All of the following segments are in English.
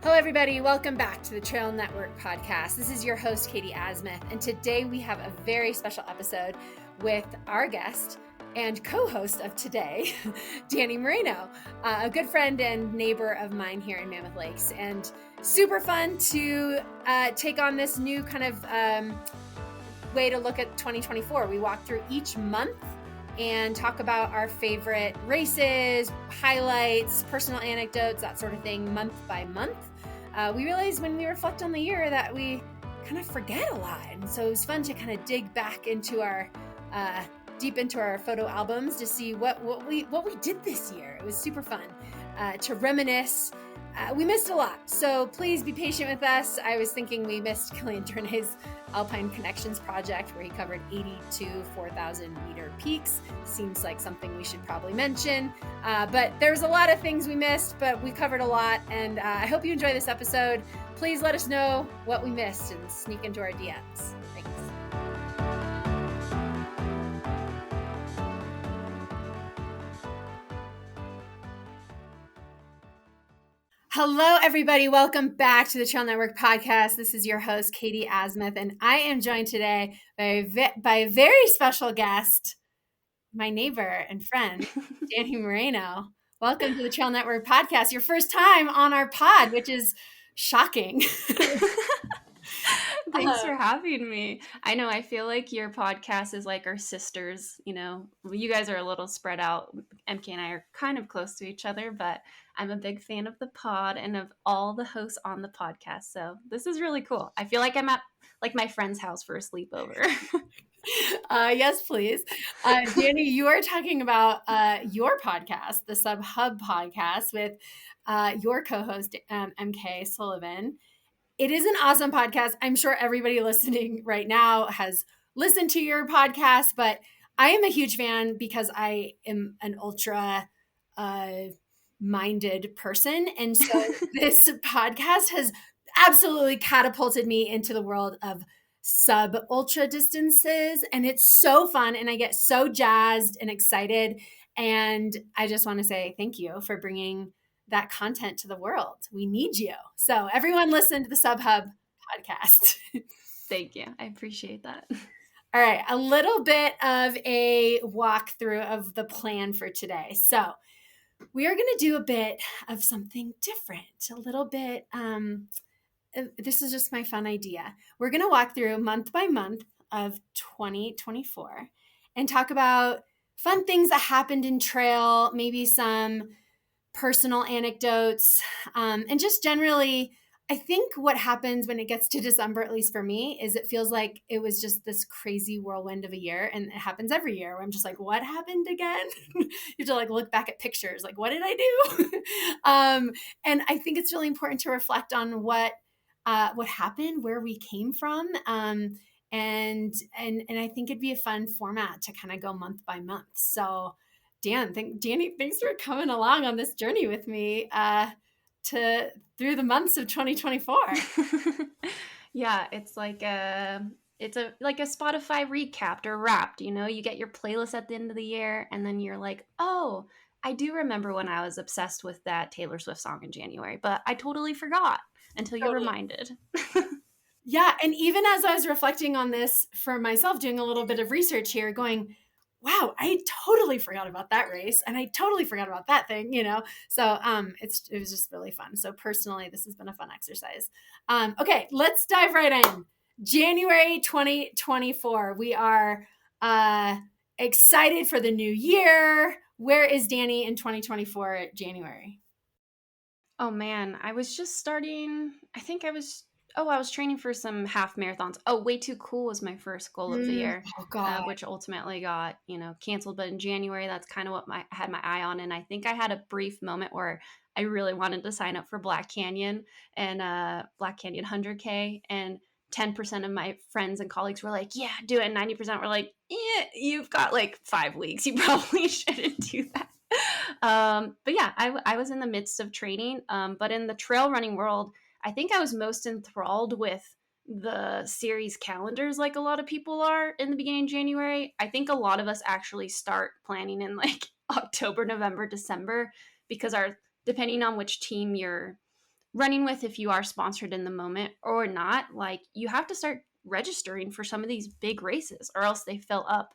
Hello, everybody. Welcome back to the Trail Network podcast. This is your host, Katie Asmuth, and today we have a very special episode with our guest and co-host of today, Dani Moreno, a good friend and neighbor of mine here in Mammoth Lakes, and super fun to take on this new kind of way to look at 2024. We walk through each month and talk about our favorite races, highlights, personal anecdotes, that sort of thing, month by month. We realized when we reflect on the year that we kind of forget a lot. And so it was fun to kind of dig back into our, deep into our photo albums to see what we did this year. It was super fun to reminisce. We missed a lot, so please be patient with us. I was thinking we missed Killian Durnay's Alpine Connections project where he covered 82 4,000 meter peaks. Seems like something we should probably mention, but there's a lot of things we missed, but we covered a lot, and I hope you enjoy this episode. Please let us know what we missed and sneak into our DMs. Thanks. Hello, everybody. Welcome back to the Trail Network podcast. This is your host, Katie Asmuth, and I am joined today by a very special guest, my neighbor and friend, Dani Moreno. Welcome to the Trail Network podcast. Your first time on our pod, which is shocking. Thanks for having me. I know, I feel like your podcast is like our sisters, you know. You guys are a little spread out. EmKay and I are kind of close to each other, but I'm a big fan of the pod and of all the hosts on the podcast. So this is really cool. I feel like I'm at like my friend's house for a sleepover. Yes, please. Dani, you are talking about your podcast, the Sub Hub podcast with your co-host, EmKay Sullivan. It is an awesome podcast. I'm sure everybody listening right now has listened to your podcast, but I am a huge fan because I am an ultra minded person. And so this podcast has absolutely catapulted me into the world of sub ultra distances. And it's so fun. And I get so jazzed and excited. And I just want to say thank you for bringing that content to the world. We need you. So everyone listen to the Sub Hub podcast. Thank you. I appreciate that. All right, a little bit of a walkthrough of the plan for today. So we are going to do a bit of something different, a little bit. This is just my fun idea. We're going to walk through month by month of 2024 and talk about fun things that happened in trail, maybe some personal anecdotes, and just generally, I think what happens when it gets to December, at least for me, is it feels like it was just this crazy whirlwind of a year. And it happens every year where I'm just like, what happened again? You have to like look back at pictures, like, what did I do? And I think it's really important to reflect on what happened, where we came from. And I think it'd be a fun format to kind of go month by month. So Dani, thanks for coming along on this journey with me through the months of 2024. Yeah, it's like a Spotify recapped or wrapped, you know, you get your playlist at the end of the year and then you're like, oh, I do remember when I was obsessed with that Taylor Swift song in January, but I totally forgot until you're reminded. Yeah, and even as I was reflecting on this for myself, doing a little bit of research here, going, wow, I totally forgot about that race and I totally forgot about that thing, you know? So it was just really fun. So personally, this has been a fun exercise. Okay, let's dive right in. January 2024. We are excited for the new year. Where is Dani in 2024 January? Oh man, I was just starting, I was training for some half marathons. Oh, Way Too Cool was my first goal of the year, Oh God. which ultimately got, you know, canceled. But in January, that's kind of what I had my eye on. And I think I had a brief moment where I really wanted to sign up for Black Canyon and Black Canyon 100K. And 10% of my friends and colleagues were like, yeah, do it. And 90% were like, yeah, you've got like 5 weeks. You probably shouldn't do that. But yeah, I was in the midst of training. But in the trail running world, I think I was most enthralled with the series calendars, like a lot of people are in the beginning of January. I think a lot of us actually start planning in like October, November, December, because depending on which team you're running with if you are sponsored in the moment or not, like you have to start registering for some of these big races or else they fill up.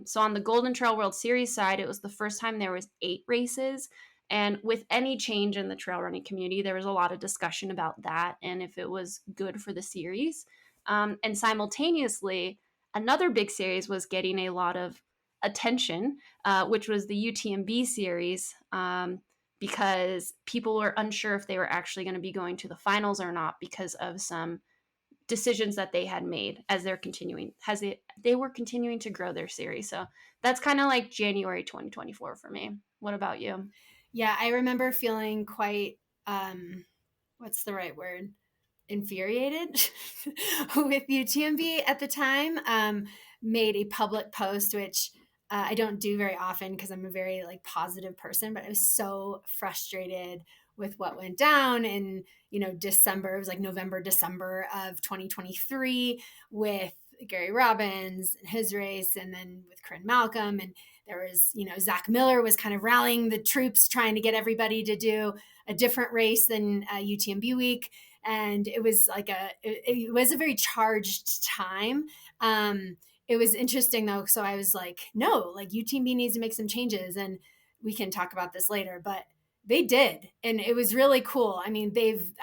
So on the Golden Trail World Series side, it was the first time there was 8 races. And with any change in the trail running community, there was a lot of discussion about that and if it was good for the series. And simultaneously, another big series was getting a lot of attention, which was the UTMB series. Because people were unsure if they were actually going to be going to the finals or not because of some decisions that they had made as they were continuing to grow their series. So that's kind of like January 2024 for me. What about you? Yeah, I remember feeling quite what's the right word? Infuriated with UTMB at the time. Made a public post, which I don't do very often because I'm a very like positive person, but I was so frustrated with what went down in, December. It was like November, December of 2023 with Gary Robbins and his race, and then with Corinne Malcolm. And there was, Zach Miller was kind of rallying the troops, trying to get everybody to do a different race than UTMB week. And it was like it was a very charged time. It was interesting though. So I was like, no, like UTMB needs to make some changes, and we can talk about this later, but they did. And it was really cool. I mean,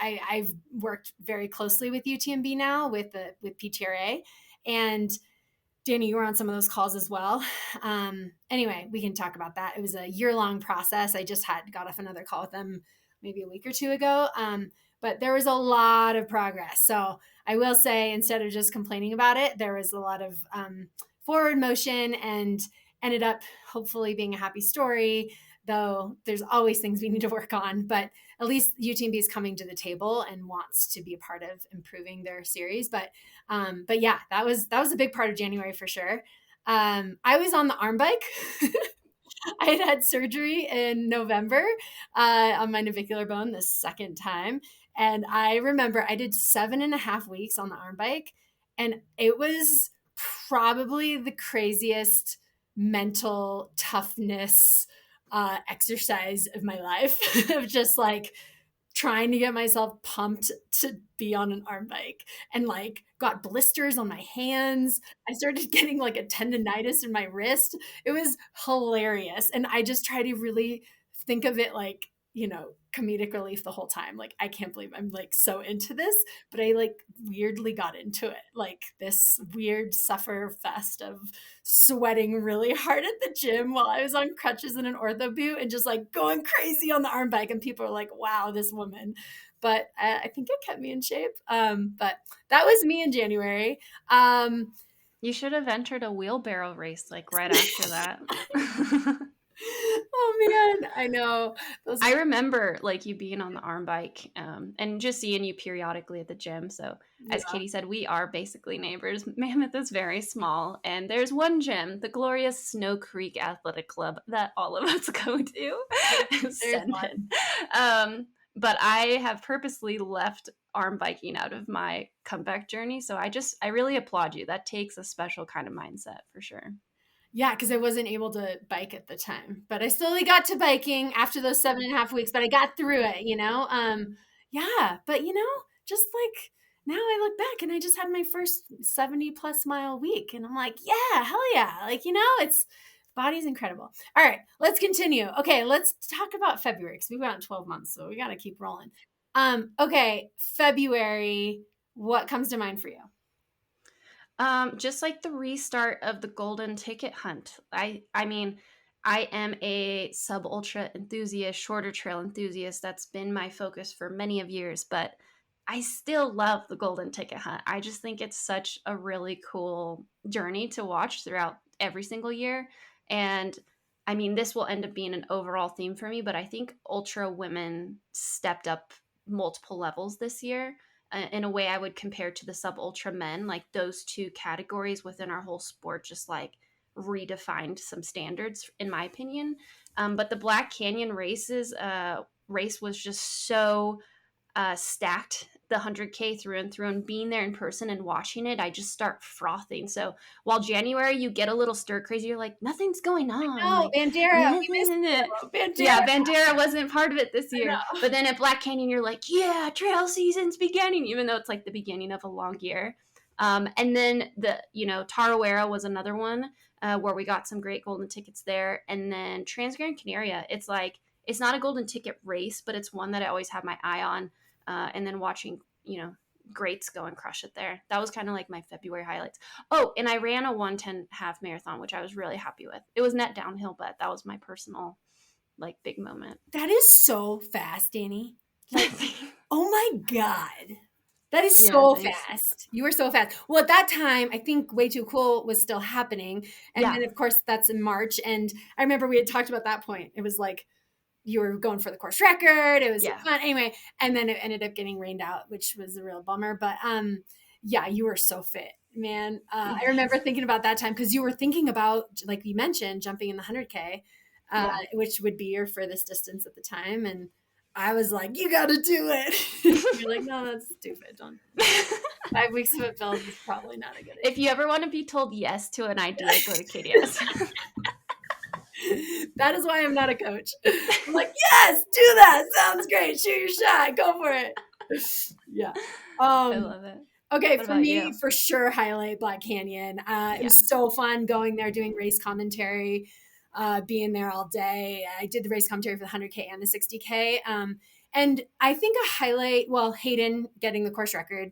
I've worked very closely with UTMB now with PTRA, and Dani, you were on some of those calls as well. Anyway, we can talk about that. It was a year-long process. I just got off another call with them maybe a week or two ago. But there was a lot of progress. So I will say, instead of just complaining about it, there was a lot of forward motion, and ended up hopefully being a happy story, though there's always things we need to work on. But at least UTMB is coming to the table and wants to be a part of improving their series. But yeah, that was a big part of January for sure. I was on the arm bike. I had surgery in November on my navicular bone the second time. And I remember I did 7.5 weeks on the arm bike, and it was probably the craziest mental toughness exercise of my life of just like trying to get myself pumped to be on an arm bike, and like got blisters on my hands. I started getting like a tendonitis in my wrist. It was hilarious. And I just try to really think of it like, comedic relief the whole time. Like, I can't believe I'm like so into this, but I like weirdly got into it. Like this weird suffer fest of sweating really hard at the gym while I was on crutches and an ortho boot, and just like going crazy on the arm bike. And people are like, wow, this woman. But I think it kept me in shape. But that was me in January. You should have entered a wheelbarrow race like right after that. Oh man, I know. I remember like you being on the arm bike and just seeing you periodically at the gym. So as Yeah, Katie said, we are basically neighbors. Mammoth is very small, and there's one gym, the glorious Snow Creek Athletic Club, that all of us go to. there's Send one. it. But I have purposely left arm biking out of my comeback journey. So I really applaud you. That takes a special kind of mindset for sure. Yeah, because I wasn't able to bike at the time, but I slowly got to biking after those 7.5 weeks, but I got through it. Yeah, but just like now I look back and I just had my first 70+ mile week, and I'm like, yeah, hell yeah. Like, it's body's incredible. All right, let's continue. Okay, let's talk about February, because we've got 12 months, so we got to keep rolling. Okay, February, what comes to mind for you? Just like the restart of the golden ticket hunt. I mean, I am a sub ultra enthusiast, shorter trail enthusiast. That's been my focus for many of years, but I still love the golden ticket hunt. I just think it's such a really cool journey to watch throughout every single year. And I mean, this will end up being an overall theme for me, but I think ultra women stepped up multiple levels this year in a way I would compare to the sub ultra men. Like those two categories within our whole sport just like redefined some standards, in my opinion. But the Black Canyon race was just so stacked the 100K through and through, and being there in person and watching it, I just start frothing. So while January, you get a little stir crazy, you're like, nothing's going on. No, Like, Bandera, we missed you. Bandera. Yeah, Bandera wasn't part of it this year. know. But then at Black Canyon, you're like, yeah, trail season's beginning, even though it's like the beginning of a long year. And then Tarawera was another one where we got some great golden tickets there. And then Transgran Canaria, it's like, it's not a golden ticket race, but it's one that I always have my eye on. And then watching, greats go and crush it there. That was kind of like my February highlights. Oh, and I ran a 1:10 half marathon, which I was really happy with. It was net downhill, but that was my personal, like, big moment. That is so fast, Dani. Like, oh my God. That is so fast. You were so fast. Well, at that time, I think Way Too Cool was still happening. And then, of course, that's in March. And I remember we had talked about that point. It was like, you were going for the course record. It was fun. Anyway, and then it ended up getting rained out, which was a real bummer. But you were so fit, man. I remember thinking about that time because you were thinking about, like you mentioned, jumping in the 100K, which would be your furthest distance at the time. And I was like, you got to do it. You're like, no, that's stupid. Don't. 5 weeks of it build is probably not a good idea. If you ever want to be told yes to an idea, go to Katie Asmuth. That is why I'm not a coach. I'm like, yes, do that. Sounds great. Shoot your shot. Go for it. Yeah. I love it. Okay, what for me, for sure, highlight Black Canyon. It was so fun going there, doing race commentary, being there all day. I did the race commentary for the 100K and the 60K. And I think a highlight, Hayden getting the course record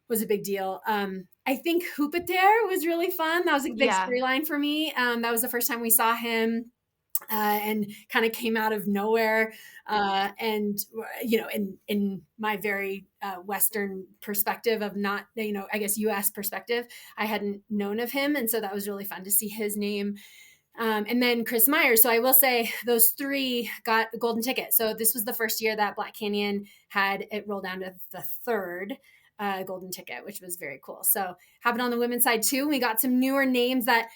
was a big deal. I think Hoopiter was really fun. That was a big storyline for me. That was the first time we saw him and kind of came out of nowhere. And, in my very Western perspective of not, I guess US perspective, I hadn't known of him. And so that was really fun to see his name. And then Chris Myers. So I will say those three got a golden ticket. So this was the first year that Black Canyon had it roll down to the third golden ticket, which was very cool. So happened on the women's side too. We got some newer names that,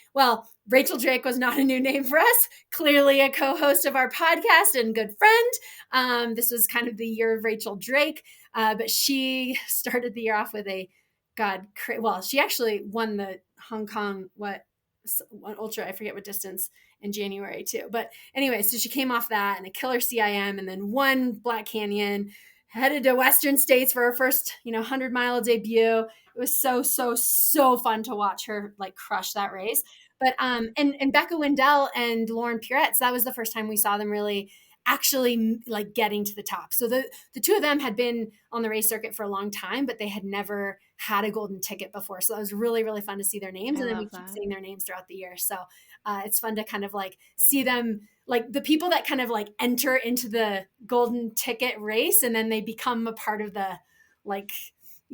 Rachel Drake was not a new name for us. Clearly a co-host of our podcast and good friend. This was kind of the year of Rachel Drake. But she started the year off with she actually won the Hong Kong, ultra, I forget what distance in January too. But anyway, so she came off that and a killer CIM and then won Black Canyon, headed to Western States for her first, 100-mile debut. It was so, so, so fun to watch her like crush that race. But, and Becca Wendell and Lauren Puretz, that was the first time we saw them really actually like getting to the top. So the two of them had been on the race circuit for a long time, but they had never had a golden ticket before. So that was really, really fun to see their names. And then we keep seeing their names throughout the year. So it's fun to kind of like see them, like the people that kind of like enter into the golden ticket race and then they become a part of the, like,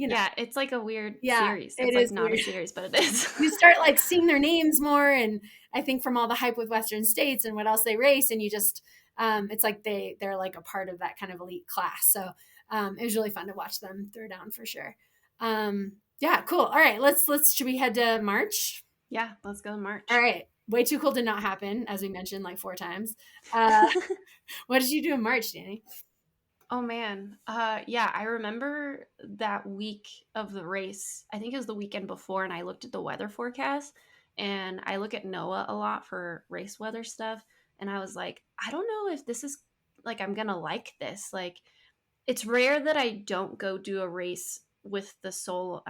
Yeah, it's like a weird series. It's like not weird. A series, but it is. You start like seeing their names more. And I think from all the hype with Western States and what else they race, and you just, it's like they're like a part of that kind of elite class. So it was really fun to watch them throw down for sure. Yeah, cool. All right, should we head to March? Yeah, let's go to March. All right. Way Too Cool did not happen, as we mentioned like 4 times. What did you do in March, Dani? Oh man. I remember that week of the race. I think it was the weekend before, and I looked at the weather forecast, and I look at NOAA a lot for race weather stuff. And I was like, I don't know if this is like, I'm going to like this. Like, it's rare that I don't go do a race with the sole.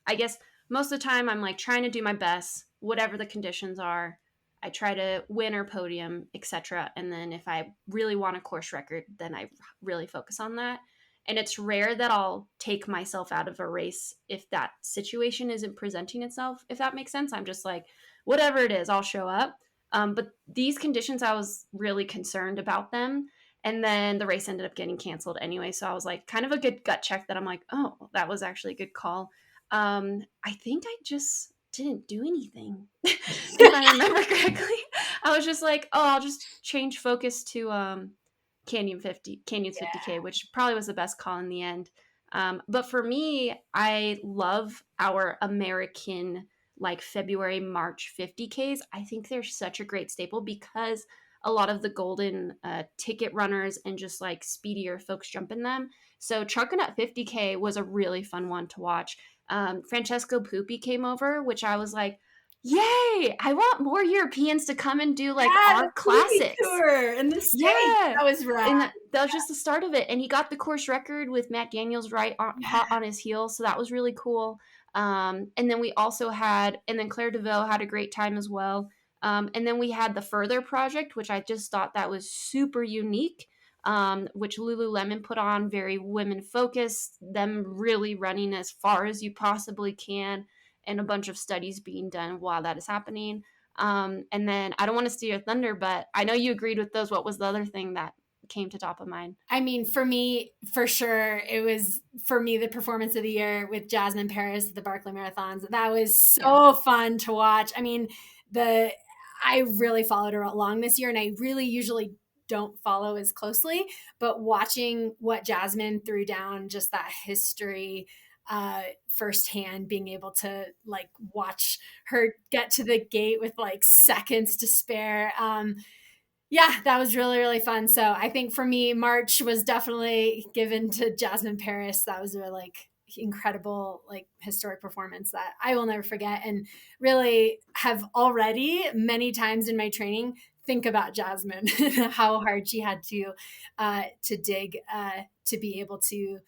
I guess most of the time I'm like trying to do my best, whatever the conditions are. I try to win or podium, etc. And then if I really want a course record, then I really focus on that. And it's rare that I'll take myself out of a race if that situation isn't presenting itself, if that makes sense. I'm just like, whatever it is, I'll show up. But these conditions, I was really concerned about them. And then the race ended up getting canceled anyway. So I was like, kind of a good gut check that I'm like, oh, that was actually a good call. I think I just didn't do anything. If I remember correctly, I was just like, oh, I'll just change focus to Canyon's 50K, which probably was the best call in the end. But for me, I love our American like February, March 50Ks. I think they're such a great staple because a lot of the golden ticket runners and just like speedier folks jumping them. So trucking at 50K was a really fun one to watch. Francesco Pupi came over, which I was like, yay, I want more Europeans to come and do like Yeah, our the Pupi classics. tour in the States. Yeah. That was rad. And that was just the start of it. And he got the course record with Matt Daniels hot on his heels. So that was really cool. And then we also had, and then Claire DeVille had a great time as well. And then we had the Further Project, which I just thought that was super unique, which Lululemon put on, very women focused, them really running as far as you possibly can, and a bunch of studies being done while that is happening. And then I don't want to steal your thunder, but I know you agreed with those. What was the other thing that came to top of mind? I mean, for me, for sure, it was the performance of the year with Jasmine Paris at the Barkley Marathons. That was so fun to watch. I mean, I really followed her along this year, and I really usually don't follow as closely, but watching what Jasmine threw down, just that history firsthand, being able to like watch her get to the gate with like seconds to spare. Yeah, that was really, really fun. So I think for me, March was definitely given to Jasmine Paris. That was a like incredible, like historic performance that I will never forget, and really have already many times in my training think about Jasmine, how hard she had to dig to be able to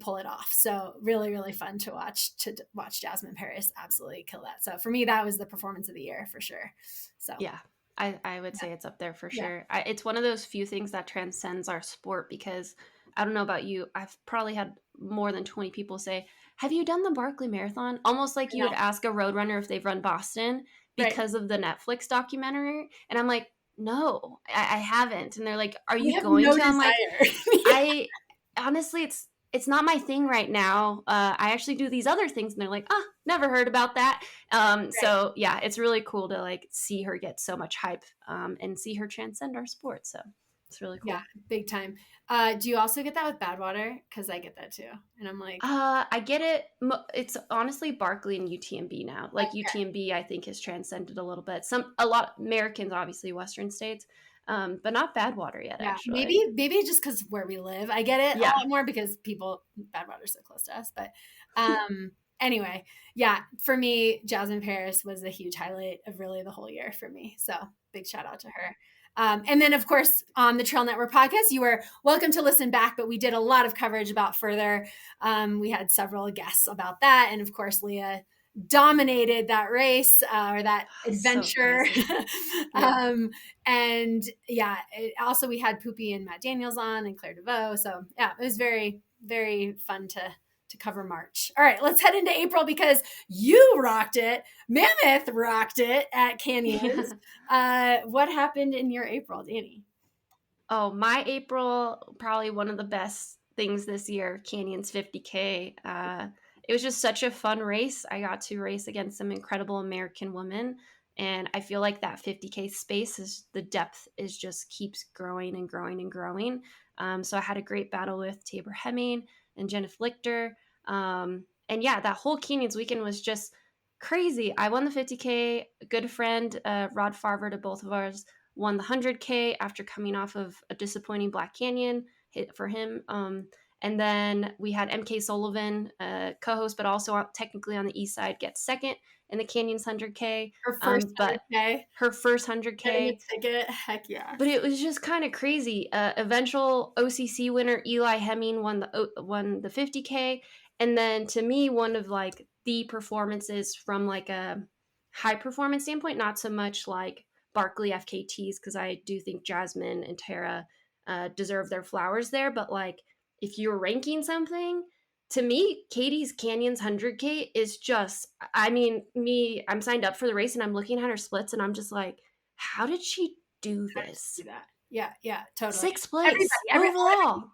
pull it off. So really, really fun to watch Jasmine Paris absolutely kill that. So for me, that was the performance of the year for sure. So yeah. I would say it's up there for sure. It's one of those few things that transcends our sport, because I don't know about you, I've probably had more than 20 people say, have you done the Barkley Marathon? Almost like you would ask a road runner if they've run Boston because of the Netflix documentary. And I'm like, no, I haven't. And they're like, are you going to? I'm like, I honestly, it's not my thing right now. I actually do these other things. And they're like, never heard about that. So yeah, it's really cool to like see her get so much hype and see her transcend our sport. So it's really cool. Yeah, big time. Do you also get that with Badwater? Because I get that too. And I'm like, I get it. It's honestly Barkley and UTMB now. Like UTMB, I think has transcended a little bit. A lot Americans, obviously Western states, but not Badwater yet. Actually, maybe just because where we live, I get it a lot more because Badwater's so close to us. But anyway, yeah, for me, Jasmine Paris was a huge highlight of really the whole year for me. So big shout out to her. And then, of course, on the Trail Network podcast, you were welcome to listen back, but we did a lot of coverage about Further. We had several guests about that. And of course, Leah dominated that race or that adventure. So and yeah, also we had Poopy and Matt Daniels on and Claire DeVoe. So yeah, it was very, very fun to cover March. All right, let's head into April because you rocked it. Mammoth rocked it at Canyons. What happened in your April, Dani? Oh, my April, probably one of the best things this year, Canyons 50K. It was just such a fun race. I got to race against some incredible American women. And I feel like that 50K space the depth is just keeps growing and growing and growing. So I had a great battle with Tabor Hemming and Jennifer Lichter. And yeah, that whole Canyons weekend was just crazy. I won the 50K. A good friend, Rod Farver, to both of ours, won the 100K after coming off of a disappointing Black Canyon hit for him. And then we had EmKay Sullivan, co-host, but also technically on the east side, get second in the Canyons 100K. Her first 100K. Her first 100K. Ticket. Heck yeah. But it was just kind of crazy. Eventual OCC winner Eli Hemming won the 50K. And then to me, one of like the performances from like a high performance standpoint, not so much like Barkley FKTs, because I do think Jasmine and Tara deserve their flowers there. But like if you're ranking something, to me, Katie's Canyons 100K is just, I mean, I'm signed up for the race and I'm looking at her splits and I'm just like, how did she do this? Yeah, totally. Sixth place overall.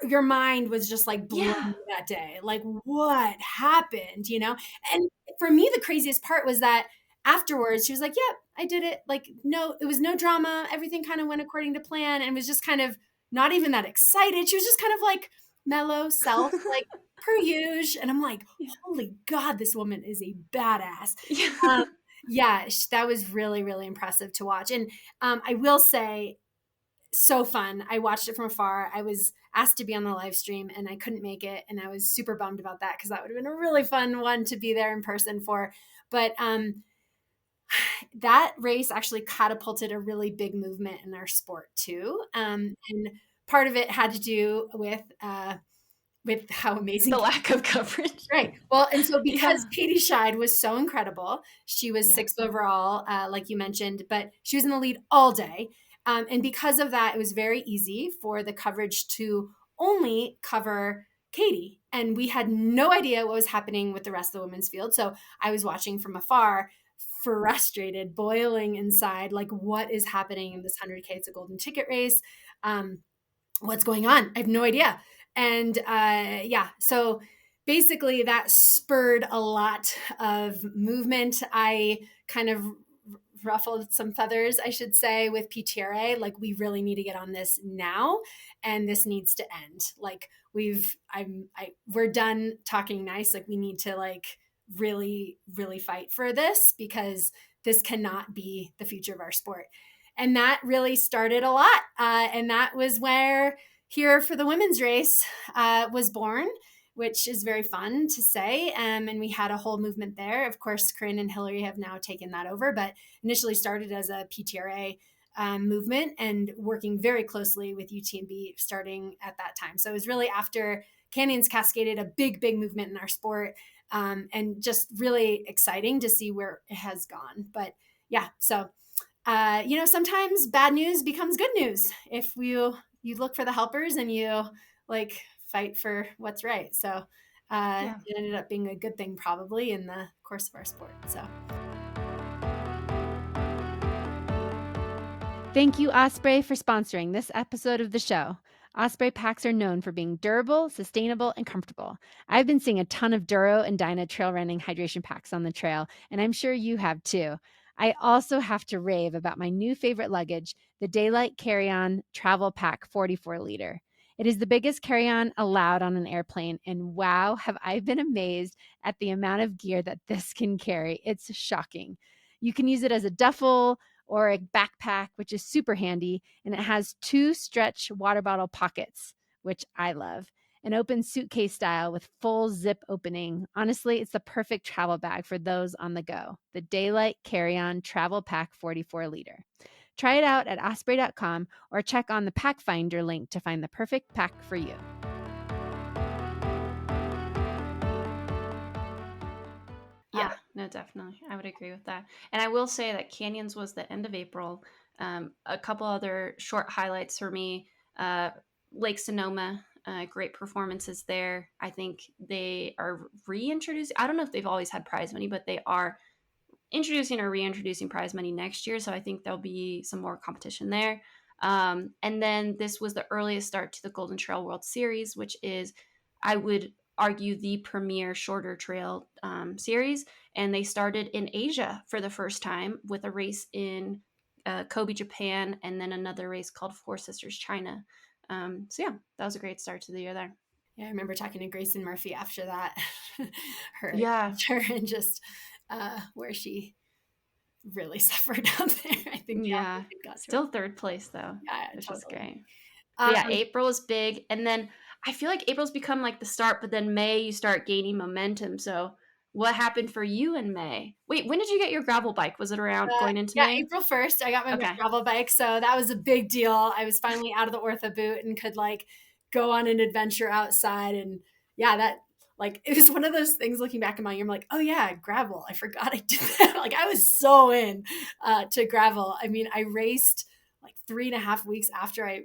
Your mind was just like blown that day. Like, what happened, you know? And for me, the craziest part was that afterwards, she was like, yep, I did it. Like, no, it was no drama. Everything kind of went according to plan and was just kind of not even that excited. She was just kind of like mellow self, like per usual. And I'm like, holy God, this woman is a badass. Yeah, that was really, really impressive to watch. And I will say, so fun. I watched it from afar. I was asked to be on the live stream and I couldn't make it. And I was super bummed about that because that would have been a really fun one to be there in person for. But that race actually catapulted a really big movement in our sport too. And part of it had to do with how amazing The lack of coverage. right. Well, and so because Yeah. Katie Scheid was so incredible, she was Yeah. sixth overall, like you mentioned, but she was in the lead all day. And because of that, it was very easy for the coverage to only cover Katie. And we had no idea what was happening with the rest of the women's field. So I was watching from afar, frustrated, boiling inside, like what is happening in this 100K? It's a golden ticket race. What's going on? I have no idea. And yeah, so basically that spurred a lot of movement. I kind of ruffled some feathers, I should say, with PTRA. Like, we really need to get on this now, and this needs to end. Like, we're done talking nice. Like, we need to like really, really fight for this because this cannot be the future of our sport. And that really started a lot. And that was where Here for the Women's Race was born, which is very fun to say. And we had a whole movement there. Of course, Corinne and Hillary have now taken that over, but initially started as a PTRA movement and working very closely with UTMB starting at that time. So it was really after Canyons cascaded a big, big movement in our sport, and just really exciting to see where it has gone. But yeah, so sometimes bad news becomes good news if you look for the helpers and you like fight for what's right. So Yeah. it ended up being a good thing probably in the course of our sport. So Thank you, Osprey, for sponsoring this episode of the show. Osprey packs are known for being durable, sustainable, and comfortable. I've been seeing a ton of Duro and Dyna trail running hydration packs on the trail, and I'm sure you have too. I also have to rave about my new favorite luggage, the Daylight Carry-On Travel Pack 44 liter. It is the biggest carry-on allowed on an airplane, and wow, have I been amazed at the amount of gear that this can carry. It's shocking. You can use it as a duffel or a backpack, which is super handy. And it has 2 stretch water bottle pockets, which I love. An open suitcase style with full zip opening. Honestly, it's the perfect travel bag for those on the go. The Daylight Carry-On Travel Pack 44 liter. Try it out at osprey.com or check on the Pack Finder link to find the perfect pack for you. Yeah, no, definitely. I would agree with that. And I will say that Canyons was the end of April. A couple other short highlights for me. Lake Sonoma, great performances there. I think they are reintroducing, I don't know if they've always had prize money, but they are introducing or reintroducing prize money next year. So I think there'll be some more competition there. And then this was the earliest start to the Golden Trail World Series, which is, I would argue, the premier shorter trail series. And they started in Asia for the first time with a race in Kobe, Japan, and then another race called Four Sisters, China. So yeah, that was a great start to the year there. yeah, I remember talking to Grayson Murphy after that, her Yeah. and just where she really suffered out there. I think Yeah. it got to her. Still third place though, Yeah, which is totally. great. But Um, yeah, April is big. And then I feel like April's become like the start, but then May you start gaining momentum. So what happened for you in May? Wait, when did you get your gravel bike? Was it around going into yeah, May? April 1st, I got my Okay. gravel bike. So that was a big deal. I was finally out of the ortho boot and could like go on an adventure outside. And yeah, that like it was one of those things looking back in my year. I'm like, oh yeah, gravel. I forgot I did that. Like I was so in to gravel. I mean, I raced like 3.5 weeks after I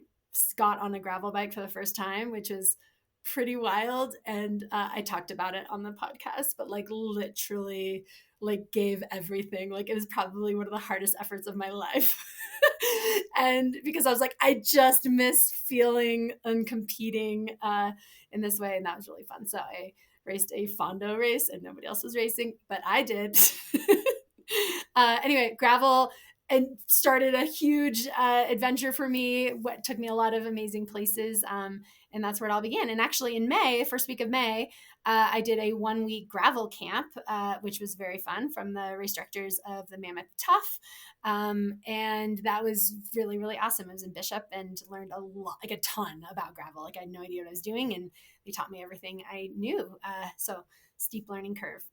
got on a gravel bike for the first time, which was pretty wild. And I talked about it on the podcast, but like literally like gave everything. Like it was probably one of the hardest efforts of my life. And because I was like, I just miss feeling and competing in this way. And that was really fun. So I raced a Fondo race and nobody else was racing, but I did. Anyway, gravel, and started a huge adventure for me. What took me a lot of amazing places. And that's where it all began. And actually in May, first week of May, I did a 1-week gravel camp, which was very fun, from the race directors of the Mammoth Tough. And that was really, really awesome. I was in Bishop and learned a lot, like a ton about gravel. Like I had no idea what I was doing, and they taught me everything I knew. So steep learning curve.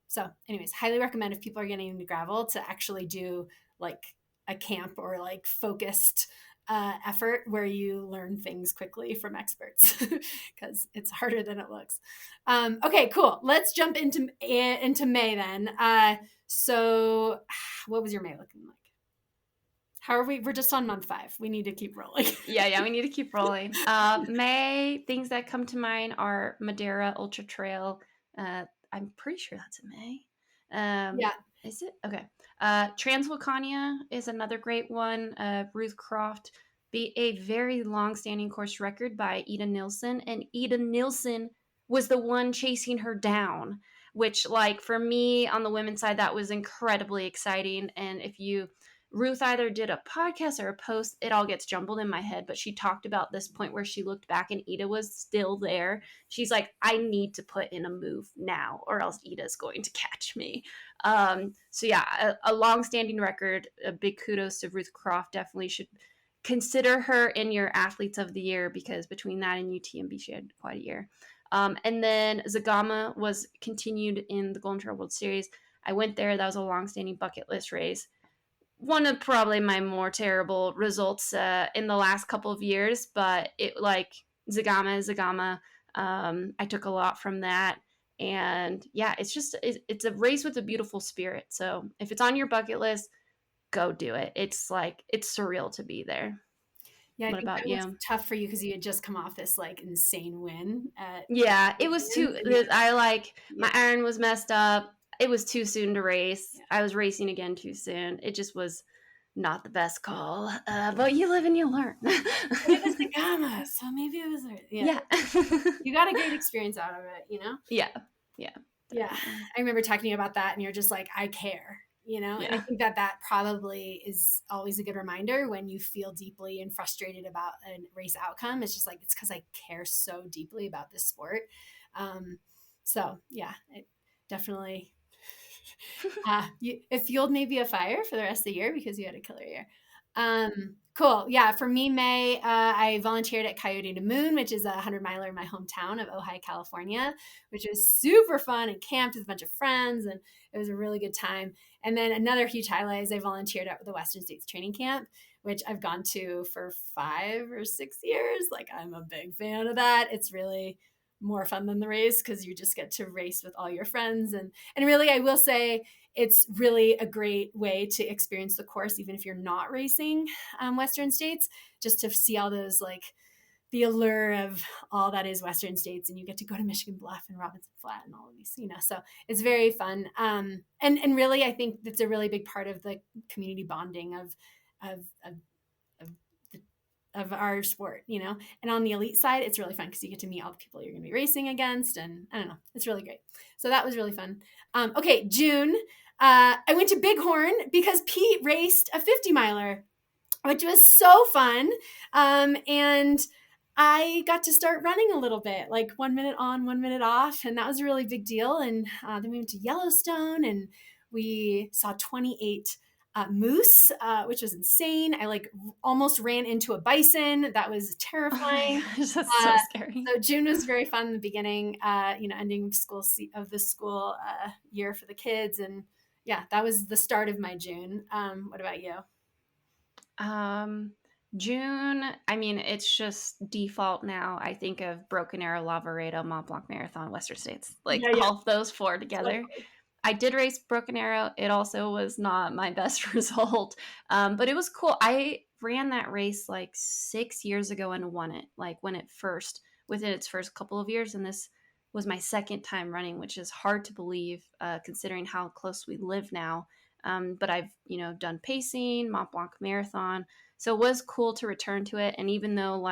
So anyways, highly recommend if people are getting into gravel to actually do like a camp or like focused effort where you learn things quickly from experts, because it's harder than it looks. Okay, cool. Let's jump into May then. So what was your May looking like? How are we? We're just on month 5. We need to keep rolling. Yeah, we need to keep rolling. May, things that come to mind are Madeira Ultra Trail. I'm pretty sure that's in May. Yeah. Is it? Okay. Transvolcania is another great one. Ruth Croft beat a very long-standing course record by Ida Nilsson, and Ida Nilsson was the one chasing her down, which, like, for me on the women's side, that was incredibly exciting. And if you Ruth either did a podcast or a post, it all gets jumbled in my head, but she talked about this point where she looked back and Ida was still there. She's like, I need to put in a move now or else Ida's going to catch me. So yeah, a long-standing record. A big kudos to Ruth Croft. Definitely should consider her in your athletes of the year, because between that and UTMB, she had quite a year. And then Zagama was continued in the Golden Trail World Series. I went there. That was a long-standing bucket list race. One of probably my more terrible results in the last couple of years, but it, like, Zagama is Zagama. I took a lot from that. And yeah, it's a race with a beautiful spirit. So if it's on your bucket list, go do it. It's surreal to be there. Yeah, I What think about that was you? tough for you because you had just come off this like insane win at Yeah, it was too. My yeah. iron was messed up. It was too soon to race. Yeah. I was racing again too soon. It just was not the best call. But you live and you learn. But it was the Gamma, so maybe it was Yeah. You got a great experience out of it, you know? Yeah. Yeah. I remember talking about that, and you're just like, I care, you know? And I Yeah. think that probably is always a good reminder when you feel deeply and frustrated about a race outcome. It's just like, it's because I care so deeply about this sport. So yeah, it definitely it fueled maybe a fire for the rest of the year because you had a killer year. Cool. Yeah. For me, May, I volunteered at Coyote to Moon, which is a 100-miler in my hometown of Ojai, California, which was super fun, and camped with a bunch of friends, and it was a really good time. And then another huge highlight is I volunteered at the Western States Training Camp, which I've gone to for 5 or 6 years. Like, I'm a big fan of that. It's really more fun than the race because you just get to race with all your friends. And really, I will say, it's really a great way to experience the course, even if you're not racing Western States, just to see all those, like, the allure of all that is Western States. And you get to go to Michigan Bluff and Robinson Flat and all of these, you know, so it's very fun. And really, I think that's a really big part of the community bonding of our sport, you know. And on the elite side, it's really fun because you get to meet all the people you're going to be racing against, and I don't know, it's really great. So that was really fun. Okay, June, I went to Bighorn because Pete raced a 50-miler, which was so fun. And I got to start running a little bit, like 1 minute on, 1 minute off, and that was a really big deal. And then we went to Yellowstone, and we saw 28 moose, which was insane. I almost ran into a bison. That was terrifying. Oh my gosh, that's so scary. So June was very fun in the beginning, ending the school year for the kids. And yeah, that was the start of my June. What about you? June, I mean, it's just default now. I think of Broken Arrow, Lavaredo, Mont Blanc Marathon, Western States, all of those 4 together. Totally. I did race Broken Arrow. It also was not my best result, but it was cool. I ran that race 6 years ago and won it, within its first couple of years. And this was my second time running, which is hard to believe considering how close we live now. But I've, done pacing, Mont Blanc Marathon. So it was cool to return to it. And even though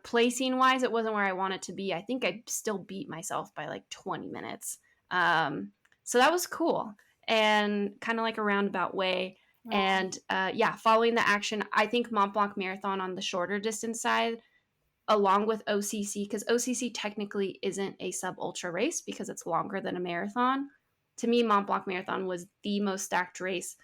placing wise, it wasn't where I wanted to be, I think I still beat myself by 20 minutes. So that was cool. And kind of like a roundabout way, Wow. And following the action, I think Mont Blanc Marathon on the shorter distance side, along with OCC, because OCC technically isn't a sub-ultra race because it's longer than a marathon. To me, Mont Blanc Marathon was the most stacked race,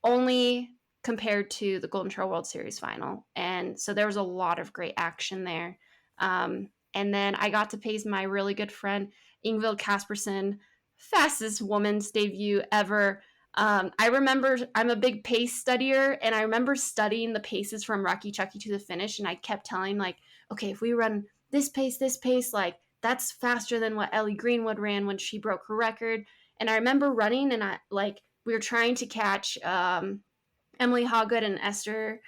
only compared to the Golden Trail World Series final. And so there was a lot of great action there. And then I got to pace my really good friend, Ingvild Kaspersen, fastest woman's debut ever. I remember, I'm a big pace studier, and I remember studying the paces from Rocky Chucky to the finish, and I kept telling, like, okay, if we run this pace, like, that's faster than what Ellie Greenwood ran when she broke her record. And I remember running, and we were trying to catch Emily Hoggood and Esther,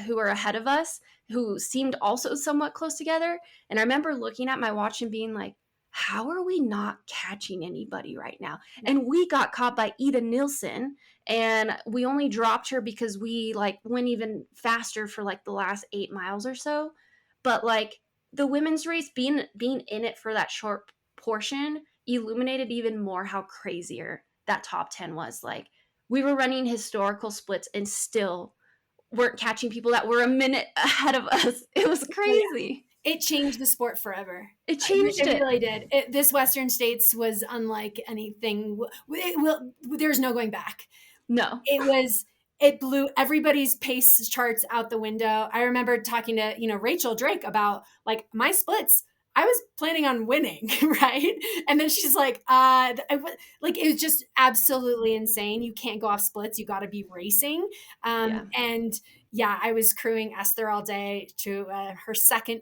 who were ahead of us, who seemed also somewhat close together. And I remember looking at my watch and being like, how are we not catching anybody right now? Yeah. And we got caught by Ida Nielsen, and we only dropped her because we like went even faster for like the last 8 miles or so. But like the women's race, being in it for that short portion illuminated even more how crazier that top 10 was. Like, we were running historical splits and still weren't catching people that were a minute ahead of us. It was crazy. It changed the sport forever. It changed it. It really did. This Western States was unlike anything. There's no going back. No. It blew everybody's pace charts out the window. I remember talking to, Rachel Drake about like my splits. I was planning on winning, right? And then she's like, it was just absolutely insane. You can't go off splits. You got to be racing. And yeah, I was crewing Esther all day to her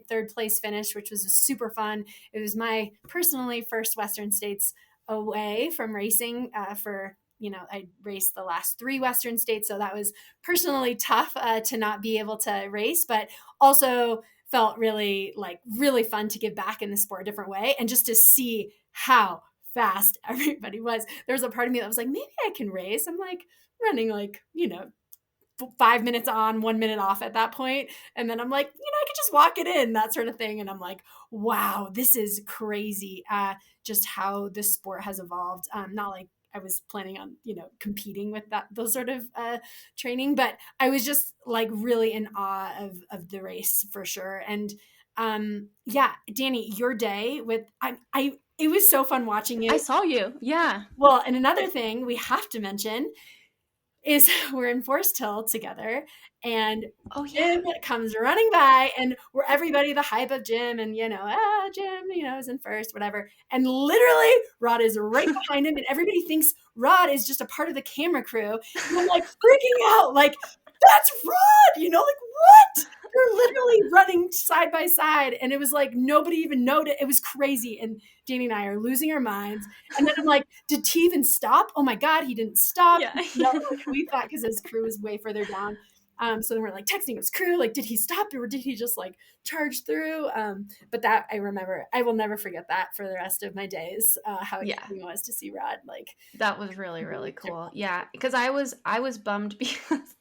third place finish, which was super fun. It was my personally first Western States away from racing I raced the last 3 Western States. So that was personally tough to not be able to race, but also felt really fun to give back in the sport a different way. And just to see how fast everybody was. There was a part of me that was like, maybe I can race. I'm like running 5 minutes on, 1 minute off at that point. And then I'm like, I could just walk it in, that sort of thing. And I'm like, wow, this is crazy. Just how this sport has evolved. Not like I was planning on, competing with those sort of training, but I was just like really in awe of the race for sure. And Dani, your day it was so fun watching you. I saw you. Yeah. Well, and another thing we have to mention is we're in Forest Hill together, and Jim comes running by, and we're everybody, the hype of Jim, and Jim, is in first, whatever. And literally Rod is right behind him, and everybody thinks Rod is just a part of the camera crew. And I'm like freaking out, like, that's Rod, like, what? They're literally running side by side. And it was like, nobody even noticed. It was crazy. And Dani and I are losing our minds. And then I'm like, did T even stop? Oh my God, he didn't stop. Yeah. We thought, because his crew was way further down. So then we're like texting his crew, like, did he stop or did he just like charge through? But that I remember, I will never forget that for the rest of my days, how exciting it was to see Rod. Like, that was really, really cool. Yeah. Because I was bummed because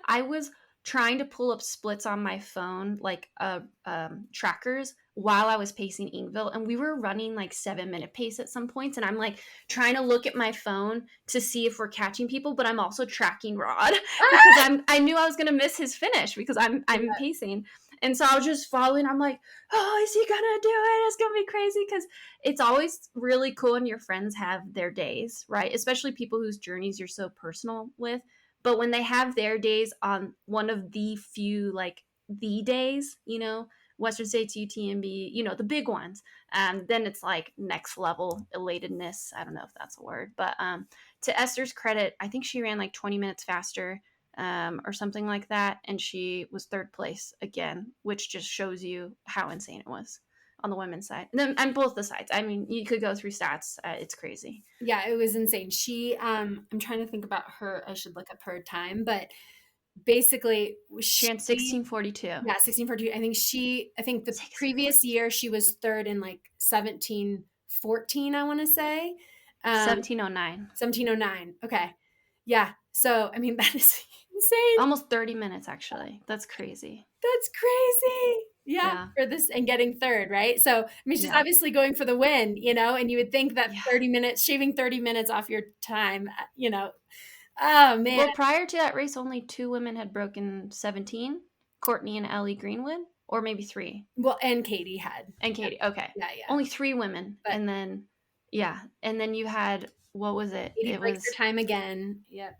I was trying to pull up splits on my phone, like trackers, while I was pacing Ingvild, and we were running like 7-minute pace at some points, and I'm like trying to look at my phone to see if we're catching people, but I'm also tracking Rod because I knew I was gonna miss his finish because I'm pacing, and so I was just following. I'm like, oh, is he gonna do it? It's gonna be crazy, because it's always really cool when your friends have their days, right? Especially people whose journeys you're so personal with. But when they have their days on one of the few, like, the days, Western States, UTMB, the big ones, then it's like next level elatedness. I don't know if that's a word, but to Esther's credit, I think she ran like 20 minutes faster or something like that. And she was third place again, which just shows you how insane it was on the women's side. And then on both the sides. I mean, you could go through stats. It's crazy. Yeah, it was insane. She, I'm trying to think about her. I should look up her time, but basically she ran 16:42. Yeah, 16:42. I think the previous year she was third in like 17:14, I want to say. 17:09. 17:09. Okay. Yeah. So, I mean, that is insane. Almost 30 minutes, actually. That's crazy. That's crazy. Yeah, for this and getting third, right? So, I mean, she's obviously going for the win, and you would think that 30 minutes, shaving 30 minutes off your time, Oh man. Well, prior to that race, only 2 women had broken 17, Courtney and Ellie Greenwood, or maybe 3. Well, and Katie had. And Katie, okay. Yeah. Only 3 women. But and then you had, what was it? Katie It breaks was her time again. Yep.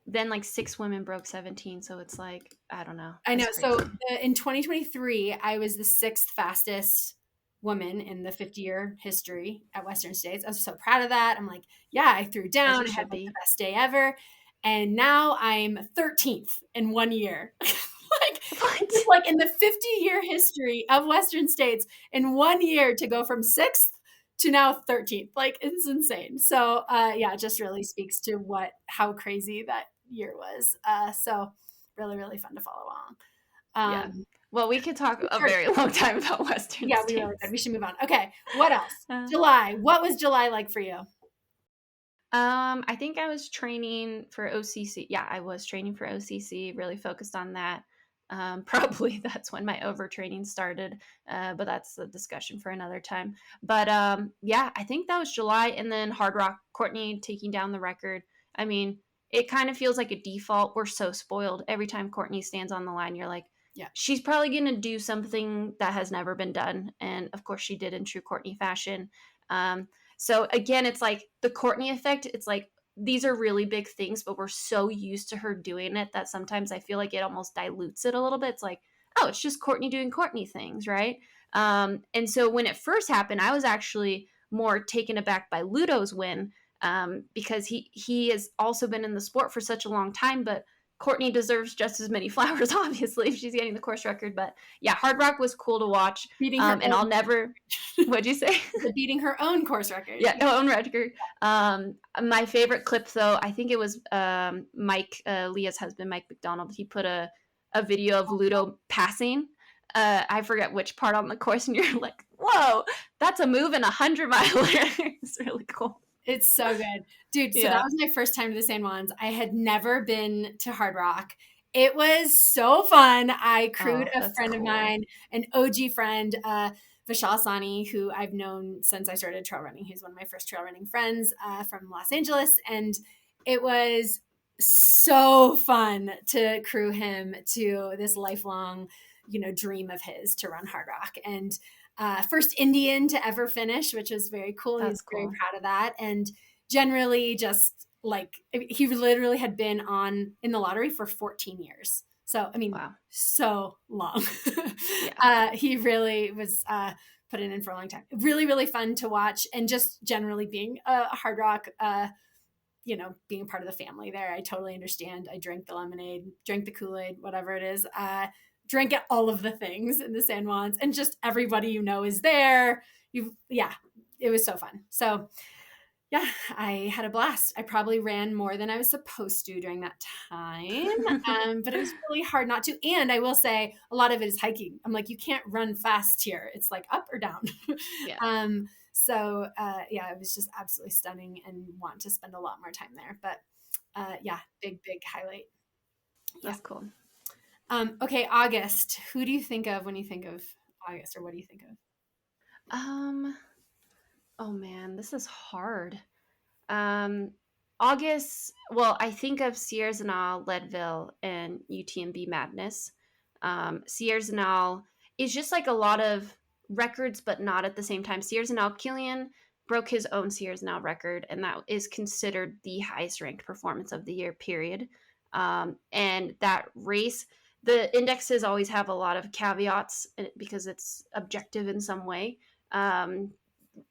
then like 6 women broke 17, so it's like, I don't know. I know. It's So crazy. in 2023, I was the 6th fastest woman in the 50-year history at Western States. I was so proud of that. I'm like, yeah, I threw As down. you I had should like the be. best day ever. And now I'm 13th in 1 year. What? It's like in the 50-year history of Western States, in 1 year to go from 6th to now 13th. Like, it's insane. So yeah, it just really speaks to how crazy that year was. So really, really fun to follow along. Yeah. Well, we could talk a Sure. very long time about Western Yeah, States. we really could. We should move on. Okay, what else? July. What was July like for you? I think I was training for OCC. Yeah, I was training for OCC, really focused on that. Probably that's when my overtraining started, but that's a discussion for another time. But yeah, I think that was July, and then Hard Rock, Courtney taking down the record. I mean, it kind of feels like a default. We're so spoiled. Every time Courtney stands on the line, you're like, Yeah. she's probably going to do something that has never been done. And of course, she did in true Courtney fashion. So again, it's like the Courtney effect. It's like these are really big things, but we're so used to her doing it that sometimes I feel like it almost dilutes it a little bit. It's like, oh, it's just Courtney doing Courtney things, right? And so when it first happened, I was actually more taken aback by Ludo's win, because he has also been in the sport for such a long time, but Courtney deserves just as many flowers, obviously, if she's getting the course record. But yeah, Hard Rock was cool to watch. Beating her And I'll never. What'd you say? beating her own course record. Yeah, her own record. My favorite clip, though, I think it was Mike, Leah's husband, Mike McDonald. He put a video of Ludo passing. I forget which part on the course, and you're like, whoa, that's a move in 100-miler. It's really cool. It's so good. Dude, so that was my first time to the San Juans. I had never been to Hard Rock. It was so fun. I crewed a friend of mine, an OG friend, Vishal Sani, who I've known since I started trail running. He's one of my first trail running friends from Los Angeles. And it was so fun to crew him to this lifelong, dream of his to run Hard Rock. And first Indian to ever finish, which was very cool. He's very proud of that. And generally just like, he literally had been in the lottery for 14 years. So, I mean, wow. So long. He really was putting in for a long time. Really, really fun to watch. And just generally being a Hard Rock, being a part of the family there. I totally understand. I drank the lemonade, drank the Kool-Aid, whatever it is. Drank at all of the things in the San Juans, and just everybody is there. It was so fun. So yeah, I had a blast. I probably ran more than I was supposed to during that time, but it was really hard not to. And I will say a lot of it is hiking. I'm like, you can't run fast here. It's like up or down. Yeah. So it was just absolutely stunning, and want to spend a lot more time there. But big highlight. That's cool. Okay, August. Who do you think of when you think of August, or what do you think of? Oh man, this is hard. August, well, I think of Sierre-Zinal, Leadville, and UTMB Madness. Sierre-Zinal is just like a lot of records, but not at the same time. Sierre-Zinal, Killian broke his own Sierre-Zinal record, and that is considered the highest ranked performance of the year, period. And that race, the indexes always have a lot of caveats because it's objective in some way,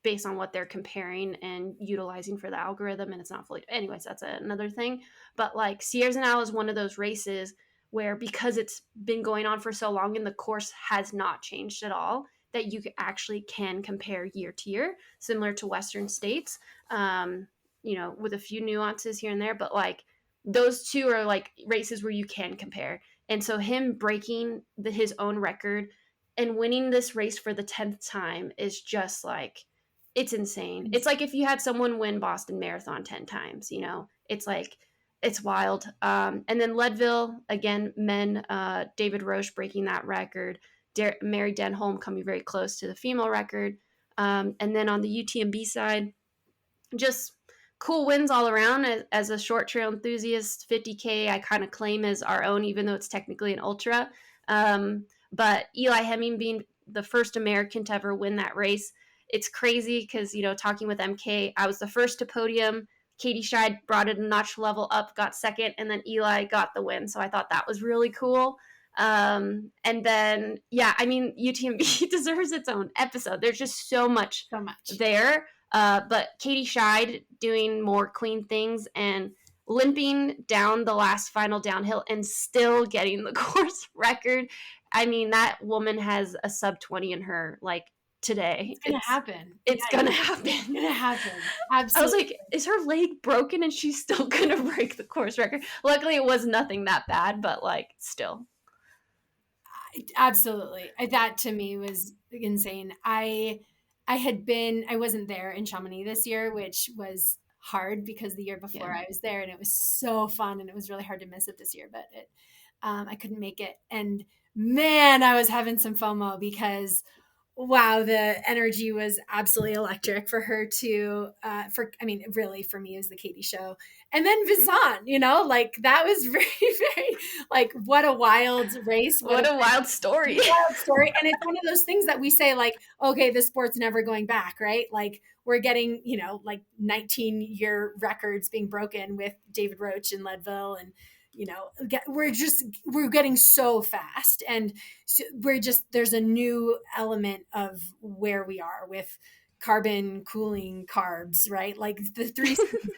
based on what they're comparing and utilizing for the algorithm, and it's not fully. Anyways, that's another thing. But like Sierre-Zinal is one of those races where, because it's been going on for so long and the course has not changed at all, that you actually can compare year to year, similar to Western States, with a few nuances here and there. But like those two are like races where you can compare. And so him breaking his own record and winning this race for the 10th time is just like, it's insane. It's like if you had someone win Boston Marathon 10 times, it's like, it's wild. And then Leadville, again, men, David Roche breaking that record, Mary Denholm coming very close to the female record. And then on the UTMB side, just cool wins all around. As a short trail enthusiast, 50K I kind of claim as our own, even though it's technically an ultra. But Eli Hemming being the first American to ever win that race, it's crazy because, talking with EmKay, I was the first to podium. Katie Scheid brought it a notch level up, got second, and then Eli got the win. So I thought that was really cool. And then, UTMB deserves its own episode. There's just so much there. But Katie Scheid doing more clean things and limping down the last final downhill and still getting the course record. I mean, that woman has a sub 20 in her, like, today. It's going to happen. It's going to happen. It's going to happen. Absolutely. I was like, is her leg broken and she's still going to break the course record? Luckily, it was nothing that bad, but, like, still. Absolutely. That to me was insane. I wasn't there in Chamonix this year, which was hard because the year before I was there and it was so fun and it was really hard to miss it this year, but I couldn't make it. And man, I was having some FOMO because wow, the energy was absolutely electric for her to, really for me it was the Katie show. And then Vincent, like that was very, very, like, what a wild race. What a wild story. Wild story. And it's one of those things that we say like, okay, the sport's never going back, right? Like we're getting, like 19-year records being broken with David Roach and Leadville and, we're getting so fast and so there's a new element of where we are with carbon cooling carbs, right? Like the three,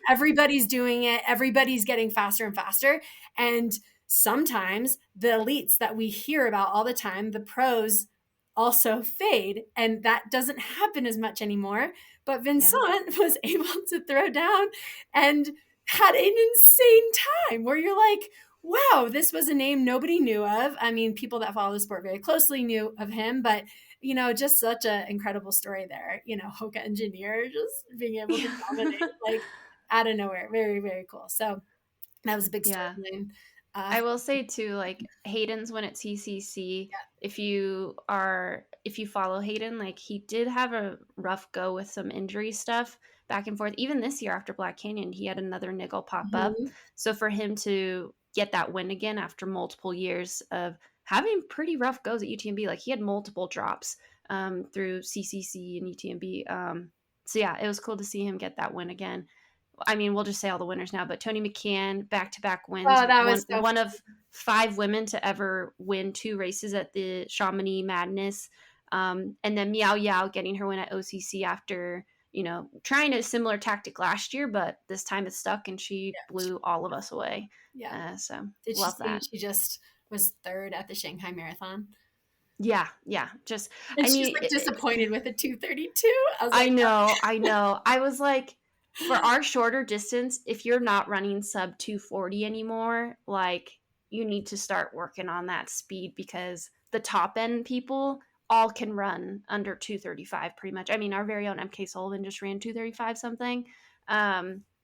everybody's doing it. Everybody's getting faster and faster. And sometimes the elites that we hear about all the time, the pros also fade and that doesn't happen as much anymore. But Vincent was able to throw down and had an insane time where you're like, wow, this was a name nobody knew of. I mean, people that follow the sport very closely knew of him, but just such an incredible story there. Hoka engineer just being able to dominate like out of nowhere. Very, very cool. So that was a big storyline. I will say too, like Hayden's win at CCC. If you follow Hayden, like he did have a rough go with some injury stuff back and forth. Even this year after Black Canyon, he had another niggle pop up. So for him to get that win again after multiple years of having pretty rough goes at UTMB, like he had multiple drops through CCC and UTMB. So yeah, it was cool to see him get that win again. I mean, we'll just say all the winners now, but Tony McCann, back-to-back wins. Oh, that was one of 5 women to ever win 2 races at the Chamonix Madness. And then Miao Yao getting her win at OCC after, trying a similar tactic last year, but this time it stuck and she blew all of us away. Yeah. So did love she that. She just was 3rd at the Shanghai Marathon. Yeah. Just, and she's like disappointed with a 2:32. I know. I was like, for our shorter distance, if you're not running sub 240 anymore, like you need to start working on that speed because the top end people all can run under 235 pretty much. I mean, our very own EmKay Sullivan just ran 235 something.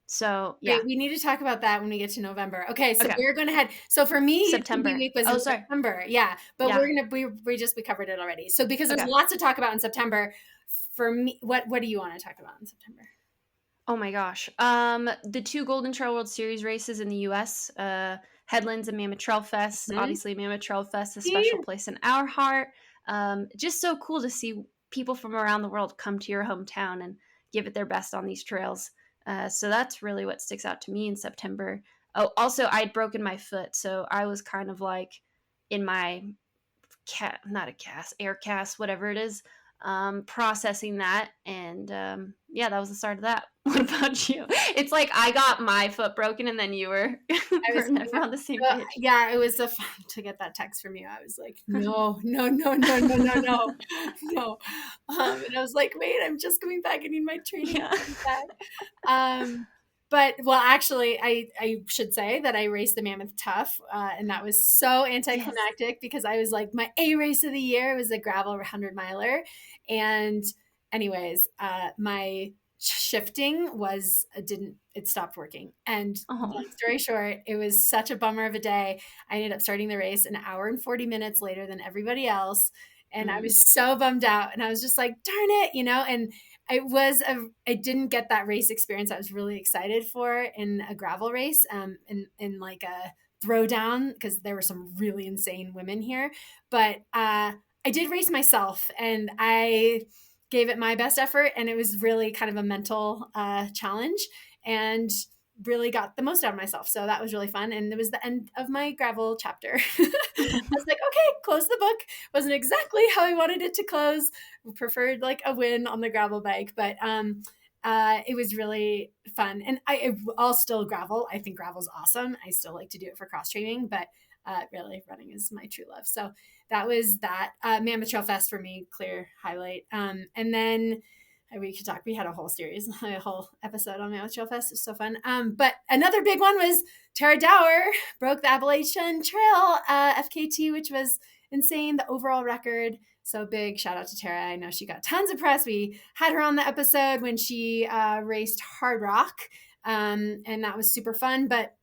So yeah, wait, we need to talk about that when we get to November. Okay, so we're going to head. So for me, September week was in September. Yeah, but we covered it already. So because there's lots to talk about in September. For me, what do you want to talk about in September? Oh my gosh. The 2 Golden Trail World Series races in the US, Headlands and Mammoth Trail Fest. Obviously Mammoth Trail Fest, a special place in our heart. Just so cool to see people from around the world come to your hometown and give it their best on these trails. So that's really what sticks out to me in September. Oh, also I'd broken my foot. So I was kind of like in my air cast, whatever it is, processing that. And that was the start of that. What about you? It's like I got my foot broken and then you were never on the same page. Yeah, it was so fun to get that text from you. I was like, no. And I was like, wait, I'm just coming back. I need my training back. But actually, I should say that I raced the Mammoth Tough, and that was so anticlimactic because I was like, my A race of the year was a gravel 100 miler. And anyways, my shifting it stopped working. And long story short, it was such a bummer of a day. I ended up starting the race an hour and 40 minutes later than everybody else. And I was so bummed out and I was just like, darn it, and I didn't get that race experience I was really excited for in a gravel race, in like a throwdown, because there were some really insane women here. But I did race myself, and I gave it my best effort, and it was really kind of a mental challenge, and really got the most out of myself. So that was really fun. And it was the end of my gravel chapter. I was like, okay, close the book. Wasn't exactly how I wanted it to close. Preferred like a win on the gravel bike, but it was really fun. And I'll still gravel. I think gravel's awesome. I still like to do it for cross training, but really running is my true love. So that was that. Mammoth Trail Fest for me, clear highlight. And then we could talk. We had a whole series, a whole episode on Mammoth Trail Fest. It was so fun. But another big one was Tara Dower broke the Appalachian Trail FKT, which was insane. The overall record. So big shout out to Tara. I know she got tons of press. We had her on the episode when she raced Hard Rock, and that was super fun. But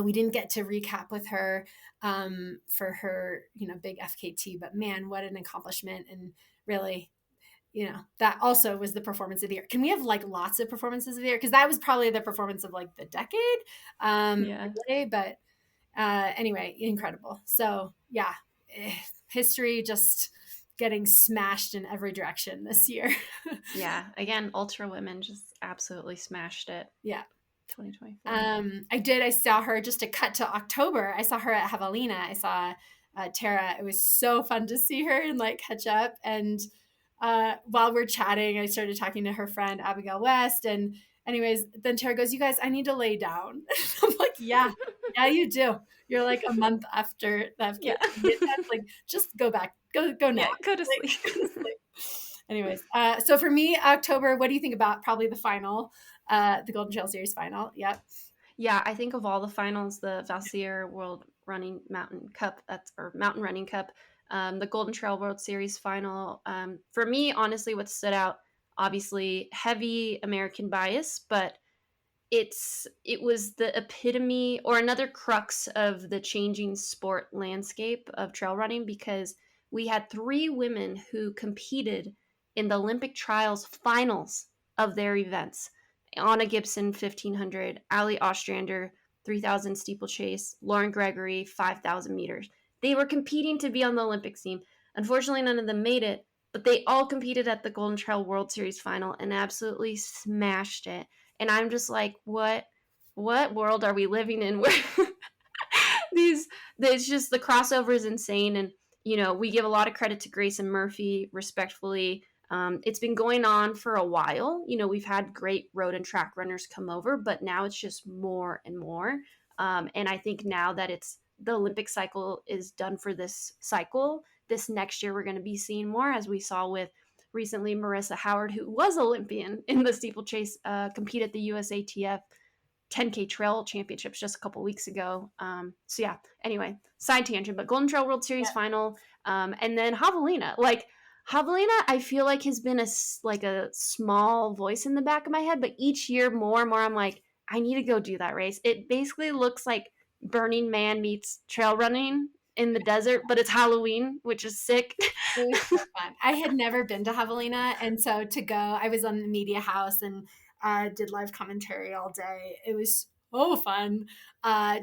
we didn't get to recap with her for her, big FKT. But man, what an accomplishment! And really, that also was the performance of the year. Can we have like lots of performances of the year? Because that was probably the performance of like the decade. Really. But anyway, incredible. So yeah, history just getting smashed in every direction this year. Yeah. Again, ultra women just absolutely smashed it. Yeah. 2024. I saw her, just to cut to October. I saw her at Javelina. I saw Tara. It was so fun to see her and like catch up. And while we're chatting, I started talking to her friend Abigail West. And anyways, then Tara goes, "You guys, I need to lay down." I'm like, yeah, you do. You're like a month after that. Yeah. That's like, just go back, go now. Yeah, go to sleep. Go to sleep. Anyways, so for me, October, what do you think about probably the final, the Golden Trail Series final? Yep. Yeah, I think of all the finals, the Valsier World Running Mountain Cup, or Mountain Running Cup, the Golden Trail World Series final. For me, honestly, what stood out, obviously, heavy American bias, but it was the epitome or another crux of the changing sport landscape of trail running, because we had 3 women who competed in the Olympic trials finals of their events. Anna Gibson 1500, Ali Ostrander 3000 steeplechase, Lauren Gregory 5000 meters. They were competing to be on the Olympics team. Unfortunately, none of them made it, but they all competed at the Golden Trail World Series final and absolutely smashed it. And I'm just like, what world are we living in where it's just, the crossover is insane. And, we give a lot of credit to Grayson Murphy, respectfully. It's been going on for a while. We've had great road and track runners come over, but now it's just more and more. And I think now that the Olympic cycle is done for this cycle, this next year we're going to be seeing more, as we saw with recently Marissa Howard, who was Olympian in the steeplechase, competed at the USATF 10K Trail Championships just a couple weeks ago. So yeah, anyway, side tangent, but Golden Trail World Series final. And then Javelina. Like, Javelina, I feel like has been a small voice in the back of my head, but each year more and more, I'm like, I need to go do that race. It basically looks like Burning Man meets trail running in the desert, but it's Halloween, which is sick. It was so fun. I had never been to Javelina, and so to go, I was on the media house and did live commentary all day. It was so fun.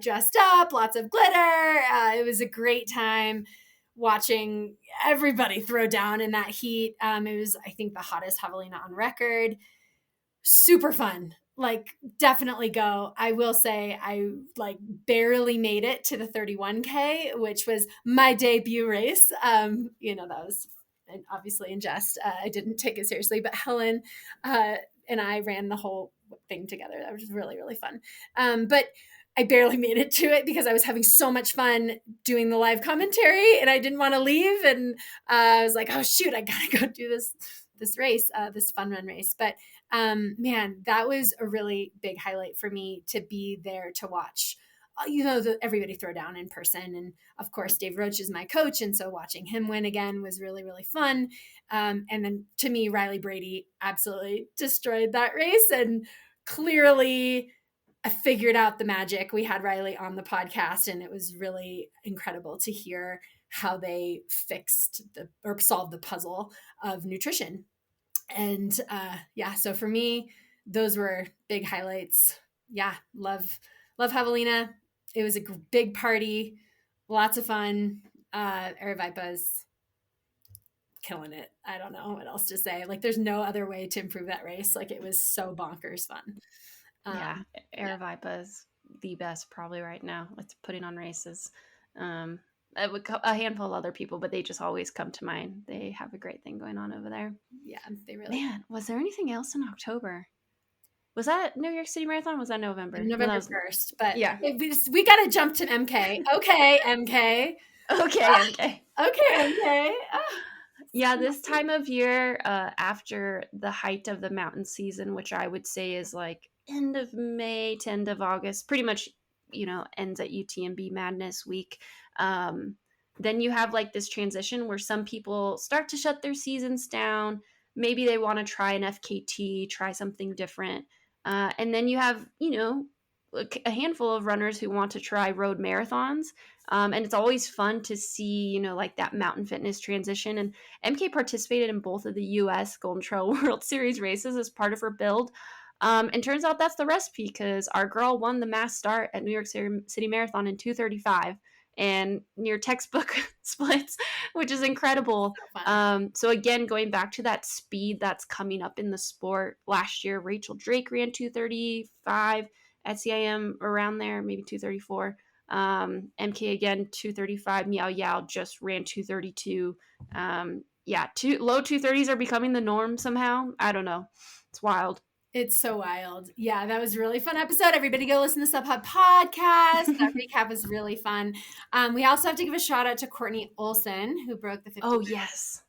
Dressed up, lots of glitter. It was a great time watching everybody throw down in that heat. It was, I think, the hottest Javelina on record. Super fun. Like, definitely go. I will say I like barely made it to the 31K, which was my debut race. That was obviously in jest. I didn't take it seriously, but Helen and I ran the whole thing together. That was really, really fun. But I barely made it to it because I was having so much fun doing the live commentary and I didn't want to leave. And I was like, oh shoot, I gotta go do this race, this fun run race. But man, that was a really big highlight for me to be there to watch, everybody throw down in person. And of course, Dave Roach is my coach. And so watching him win again was really, really fun. And then to me, Riley Brady absolutely destroyed that race. And clearly I figured out the magic. We had Riley on the podcast and it was really incredible to hear how they solved the puzzle of nutrition. And so for me, those were big highlights. Yeah, love Javelina. It was a big party, lots of fun. Aravaipa's killing it. I don't know what else to say. Like, there's no other way to improve that race. Like, it was so bonkers fun. Yeah, Aravaipa is the best probably right now with putting on races. A handful of other people, but they just always come to mind. They have a great thing going on over there. Yeah, they really. Man, was there anything else in October? Was that New York City Marathon? Was that November? November 1st, but yeah, we got to jump to EmKay. Okay, EmKay. Okay, EmKay. Okay, EmKay. Yeah, this time of year, after the height of the mountain season, which I would say is like end of May to end of August, pretty much, ends at UTMB Madness week. Then you have like this transition where some people start to shut their seasons down. Maybe they want to try an FKT, try something different. And then you have, a handful of runners who want to try road marathons. And it's always fun to see, like that mountain fitness transition. And EmKay participated in both of the U.S. Golden Trail World Series races as part of her build. And turns out that's the recipe, because our girl won the mass start at New York City Marathon in 2:35 and near textbook splits, which is incredible. So again, going back to that speed that's coming up in the sport. Last year, Rachel Drake ran 2:35 at CIM, around there, maybe 2:34. EmKay again 2:35. Miao Yao just ran 2:32. Low 2:30s are becoming the norm somehow. I don't know. It's wild. It's so wild. Yeah, that was a really fun episode. Everybody go listen to Sub Hub podcast. That recap was really fun. We also have to give a shout out to Courtney Olsen, who broke the 50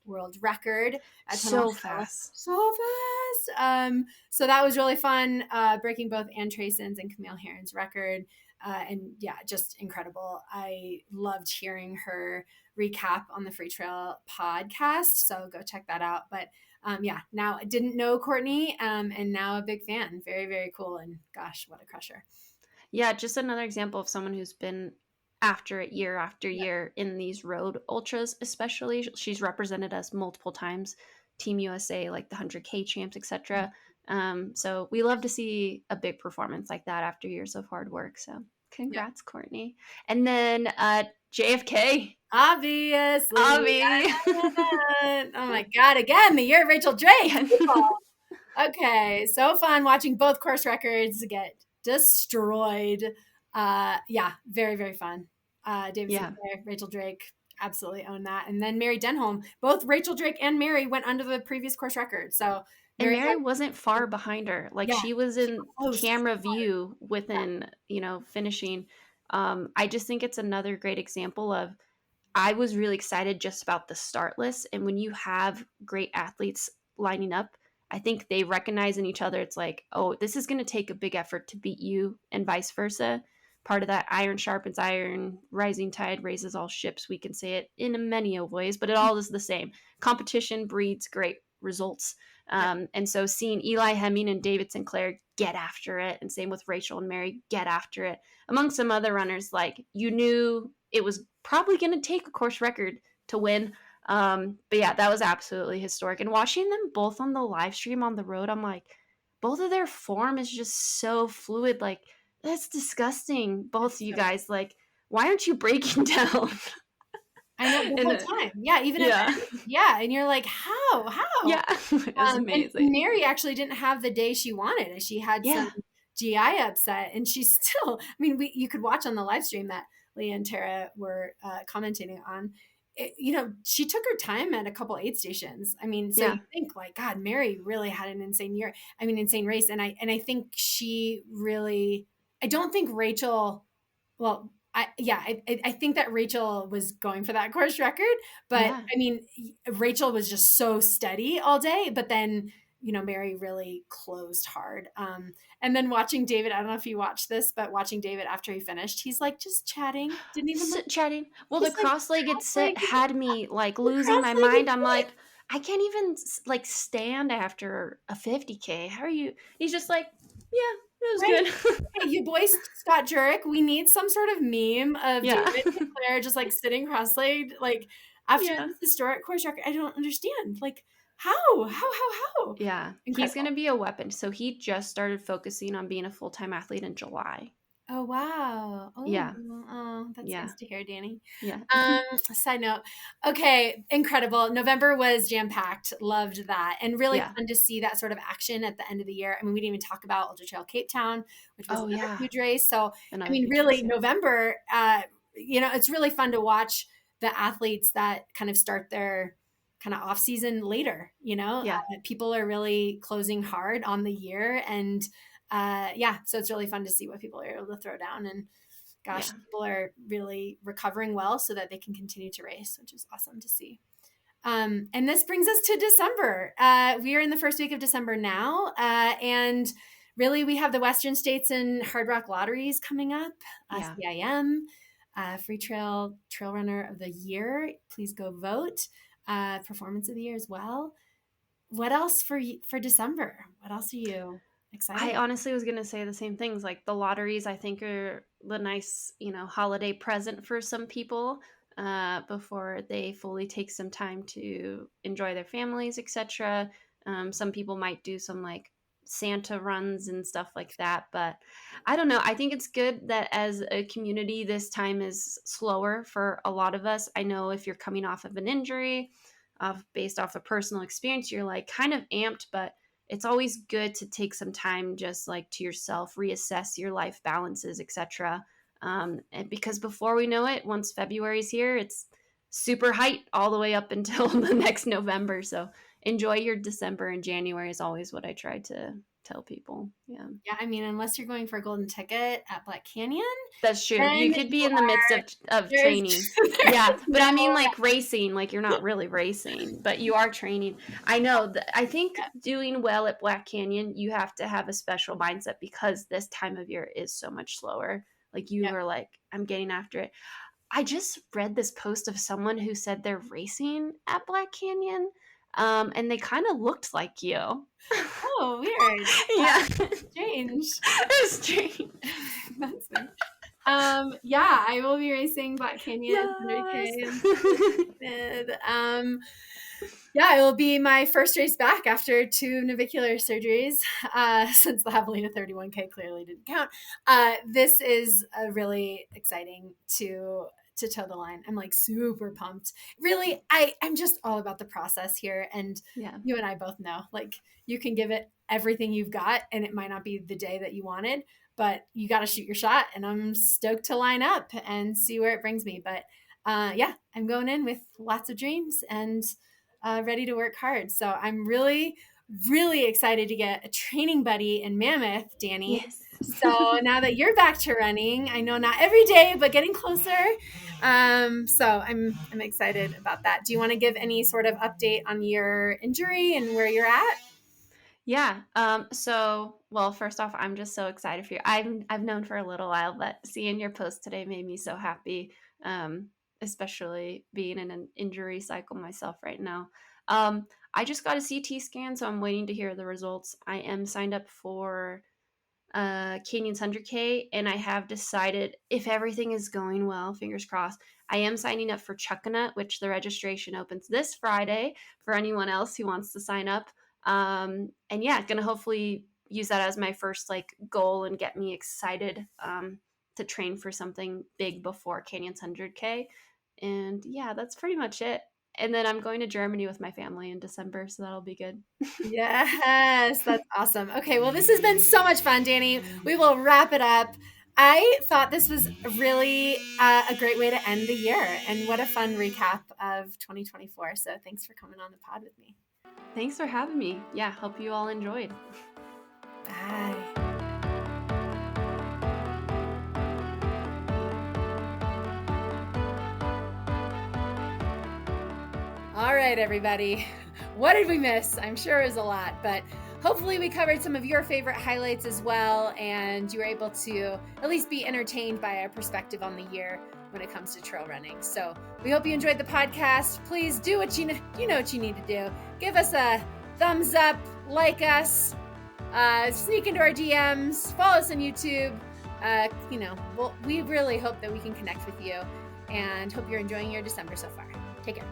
world record. So fast. So that was really fun, breaking both Ann Trayson's and Camille Herron's record. And yeah, just incredible. I loved hearing her recap on the Free Trail podcast. So go check that out. But now I didn't know Courtney, and now a big fan. Very, very cool. And gosh, what a crusher. Yeah, just another example of someone who's been after it year after year in these road ultras, especially. She's represented us multiple times, Team USA, like the 100K champs, etc. So we love to see a big performance like that after years of hard work. So congrats, Courtney. And then JFK. Obviously. Oh my God, again, the year of Rachel Drake. Okay, so fun watching both course records get destroyed. Very, very fun. David Sinclair, Rachel Drake, absolutely own that. And then Mary Denholm, both Rachel Drake and Mary went under the previous course record. So Mary wasn't far behind her. Like she was in camera view within, finishing. I just think it's another great example of, I was really excited just about the start list. And when you have great athletes lining up, I think they recognize in each other. It's like, oh, this is going to take a big effort to beat you, and vice versa. Part of that iron sharpens iron, rising tide raises all ships. We can say it in many ways, but it all is the same. Competition breeds great results. And so seeing Eli Hemming and David Sinclair get after it, and same with Rachel and Mary get after it, among some other runners, like you knew it was probably going to take a course record to win. But yeah, that was absolutely historic. And watching them both on the live stream on the road, I'm like, both of their form is just so fluid. Like, that's disgusting. Both of you guys, like, why aren't you breaking down? I know, the whole time. Yeah, even and you're like, how? Yeah, it was amazing. And Mary actually didn't have the day she wanted. She had some GI upset, and she's still, I mean, you could watch on the live stream that Leah and Tara were commentating on. She took her time at a couple aid stations. I mean, so you think like, God, Mary really had an insane race. And I think she really, I don't think Rachel, well, I think that Rachel was going for that course record, but I mean, Rachel was just so steady all day, but then, Mary really closed hard. And then watching David, I don't know if you watched this, but watching David after he finished, he's like just chatting. Didn't even chatting. Well, the cross-legged sit had me like losing my mind. I'm like, I can't even like stand after a 50K. How are you? He's just like, it was good. Hey, you boys, Scott Jurek, we need some sort of meme of David and Claire just like sitting cross-legged, like after this historic course record. I don't understand. Like, How? Yeah. He's Incredible. going to be a weapon. So he just started focusing on being a full-time athlete in July. Oh, wow. Yeah. That's Yeah. nice to hear, Dani. Yeah. Side note. Okay, incredible. November was jam-packed. Loved that. And really Yeah. fun to see that sort of action at the end of the year. I mean, we didn't even talk about Ultra Trail Cape Town, which was Oh, another yeah. huge race. So, Another I mean, huge really, race, yeah. November, it's really fun to watch the athletes that kind of start their kind of off season later, Yeah. people are really closing hard on the year. And so it's really fun to see what people are able to throw down. And gosh, Yeah. people are really recovering well so that they can continue to race, which is awesome to see. And this brings us to December. We are in the first week of December now. And really, we have the Western States and Hard Rock Lotteries coming up. Yeah. CIM, Free Trail Runner of the Year. Please go vote. Performance of the Year as well. What else for December? What else are you excited I about? honestly was going to say the same things. Like the lotteries, I think are the nice, holiday present for some people before they fully take some time to enjoy their families, etc. Some people might do some like Santa runs and stuff like that. But I don't know. I think it's good that as a community, this time is slower for a lot of us. I know if you're coming off of an injury, based off of personal experience, you're like kind of amped, but it's always good to take some time just like to yourself, reassess your life balances, etc. And because before we know it, once February's here, it's super height all the way up until the next November. So enjoy your December and January is always what I try to tell people. Yeah. Yeah, I mean, unless you're going for a golden ticket at Black Canyon, That's true. then You could be in the midst of there's, training. there's Yeah. But I mean, no, like racing, like you're not really racing, but you are training. I know that I think doing well at Black Canyon, you have to have a special mindset because this time of year is so much slower. Like you are like, I'm getting after it. I just read this post of someone who said they're racing at Black Canyon. And they kind of looked like you. Oh, weird. Yeah. Strange. It's strange. That's nice. I will be racing Black Canyon 100K. And, it will be my first race back after 2 navicular surgeries, since the Javelina 31K clearly didn't count. This is really exciting to toe the line. I'm like super pumped. Really, I'm just all about the process here. And you and I both know, like, you can give it everything you've got and it might not be the day that you wanted, but you got to shoot your shot. And I'm stoked to line up and see where it brings me. But I'm going in with lots of dreams and ready to work hard. So I'm really, really excited to get a training buddy in Mammoth, Dani. Yes. So now that you're back to running, I know not every day, but getting closer. So I'm excited about that. Do you want to give any sort of update on your injury and where you're at? Yeah. Well, first off, I'm just so excited for you. I've known for a little while, but seeing your post today made me so happy. Especially being in an injury cycle myself right now. I just got a CT scan, so I'm waiting to hear the results. I am signed up for Canyon's 100K, and I have decided, if everything is going well, fingers crossed, I am signing up for Chuckanut, which the registration opens this Friday for anyone else who wants to sign up. Gonna hopefully use that as my first like goal and get me excited to train for something big before Canyon's 100K. And yeah, that's pretty much it. And then I'm going to Germany with my family in December, so that'll be good. Yes, that's awesome. Okay, well, this has been so much fun, Dani. We will wrap it up. I thought this was really a great way to end the year, and what a fun recap of 2024. So thanks for coming on the pod with me. Thanks for having me. Yeah, hope you all enjoyed. Bye. All right, everybody. What did we miss? I'm sure it was a lot, but hopefully we covered some of your favorite highlights as well, and you were able to at least be entertained by our perspective on the year when it comes to trail running. So we hope you enjoyed the podcast. Please do what you know what you need to do. Give us a thumbs up, like us, sneak into our DMs, follow us on YouTube. We really hope that we can connect with you, and hope you're enjoying your December so far. Take care.